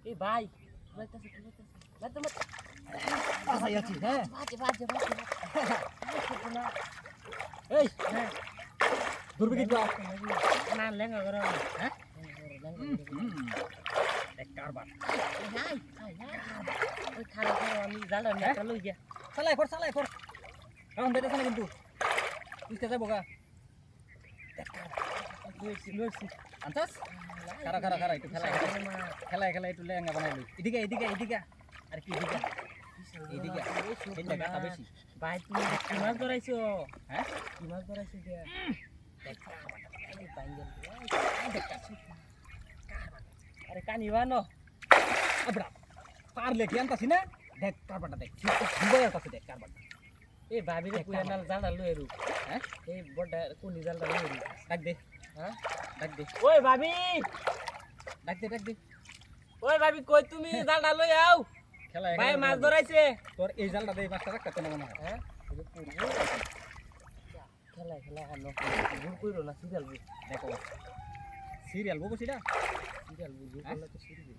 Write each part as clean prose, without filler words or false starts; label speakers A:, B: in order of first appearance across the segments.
A: এই ভাই লাইতাছে লাইতে মত
B: আসাই আছি হ্যাঁ
A: বাজে না
B: এই ধরবি কি তো
A: না লেঙ্গা করো
B: হ্যাঁ এক কারবার
A: হাই ওই খালা আমি জালটা নেটা লই গিয়া
B: চালাই কর কারণ বেটাছ না কিন্তু বুঝতে যাবো গা
A: লইছি
B: আনতাস খারা একটু খেলা একটু লেঙ্গা বানাইলি এদিকে আর কি এদিকে এই জায়গাটা বেশি
A: ভাই তুমি কি মাছ ধরাইছো
B: হ্যাঁ
A: কি মাছ ধরাইছো দিয়া আরে কানি বানো
B: abra parle কি আনতাছি না দেখ কারবারটা দেখ সুন্দর আনতাছি দেখ কারবারটা
A: এই ভাবি রে কুয়া নাল জালটা লই এরু
B: হ্যাঁ
A: এই বড়টা কোনি জালটা লই এরু
B: ডাক দে
A: হ্যাঁ
B: ডাক দে
A: ওই ভাবি
B: ডাক দে
A: ওই ভাবি কই তুমি জালটা লই আও
B: খেলা
A: ভাই মাছ ধরাইছে
B: তোর এই জালটা দে মাছটা রাখতে না মনে হয়
A: হ্যাঁ খেলা হানো গুড় কইরো না সিরিয়াল বু
B: দেখো সিরিয়াল বকো সিডা
A: সিরিয়াল বু গুড় করলে তো সিরিয়াল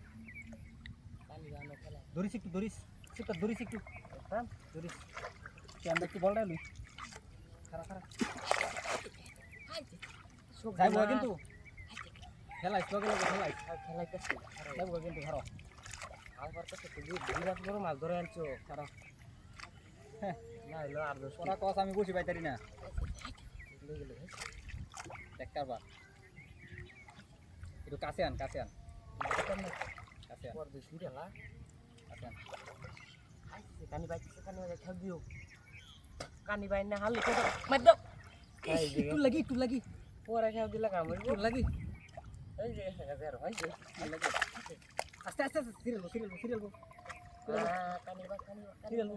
A: কানি গানো খেলা
B: দরিস একটু
A: হ্যাঁ
B: দরিস কি আমরা কি বলডা লই খারা যাইবো কিন্তু খেলা লগে
A: খেলাইতেছি
B: যাইবো কিন্তু ধরো
A: আমার কাছে তো বিরাট বড় মাছ ধরে আনছো
B: খারা
A: না হলো আর দোষ
B: ওরা কস আমি বসি পাইতারি না দেখ কারবার একটু কাছে আন কাছে আন
A: পর দুই সিরিয়াল
B: কাছে আন
A: কানি ভাই খেল দিও কানি ভাই না হালি কত মার দাও
B: একটু লাগি
A: পরে খেল দিলা কাম হইব
B: একটু লাগি
A: এই যে 1000 হয় যে
B: আস্তে সিরিয়াল
A: কানি
B: সিরিয়াল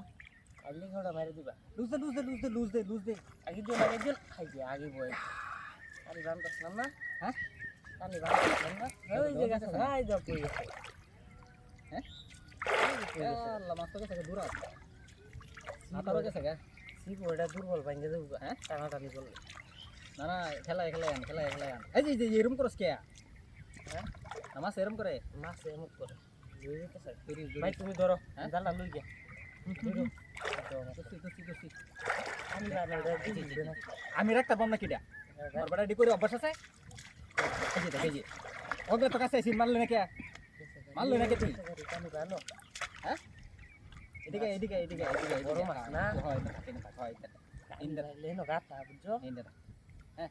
A: আগে ঘোড়া মারি দিবা
B: লুজ দে
A: আগে দিও আগে দিও খাই যে আগে বই আরে জান করছিলাম না
B: হ্যাঁ
A: কানি ভাই করছিলাম না ওই যে গেছে ভাই দাও কে
B: হ্যাঁ আল্লাহ মাছ তো গেছে দূর আছে মাথারও গেছে গা
A: সি বড়টা দুর্বল ভাঙ্গে দেব
B: হ্যাঁ
A: টানাটানি করলে
B: না খেলা আন এই যে এরকম করস কে
A: হ্যাঁ
B: আমার এরকম করে
A: মাছ এমন করে লই যেতে স্যার
B: তিরিশ
A: ভাই তুমি ধরো
B: হ্যাঁ?
A: জালটা লই গিয়া
B: আমি রাখতে পারবো না কিটা আমার বেটা ডি করে অভ্যাস আছে এই যে ওকে তো কাছে আইছি মারলে না কে তুই হ্যাঁ এদিকে
A: বড় মাছ না?
B: হয় ইন্দা
A: লেনো গাতা বুঝছো
B: ইন্দা হ্যাঁ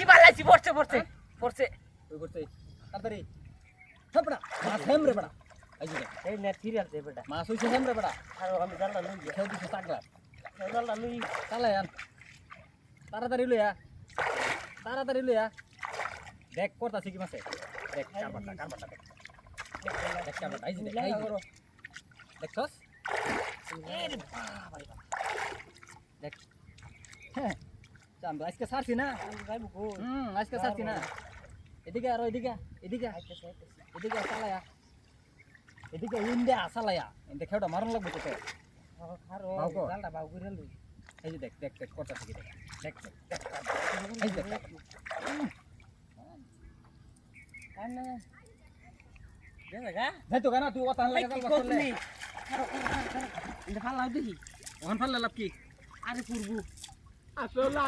A: পালাইছি পড়ছে
B: ওই করতে তাড়াতাড়ি থাপড়া মাছ হেমরে বড়া
A: এই নেট সিরিয়াল দে বেটা
B: মাছ হইছে হেমরে বড়া
A: আর আমি জালটা লই গিয়া
B: খেউ দিছে চাগলা
A: জালটা লই
B: চালাই আন তাড়াতাড়ি লইয়া দেখ করতাছি কি মাছে দেখ কারবারটা দেখ কারবারটা এই যে দেখ দেখছস দেখ হ্যাঁ চান্দু আজকে ছাড়ছি না আজকে ছাড়ছি না এদিকে আর এদিকে চালায়া এদিকে ইন্ডিয়া চালায়া ইন্ডিয়া খেউটা মারন লাগবে তো
A: জালটা বাউ করে লই
B: এই যে দেখ করতাছি কি দেখ এই যে দেখ
A: আনা দেখা
B: যাই তো গানা তুই ওতান লাগা
A: কি
B: যাল
A: করলি
B: বসলে
A: এটা ফালাও দেখি
B: ওখান ফাললে লাভ কি
A: আরে পূর্ব
B: আসলে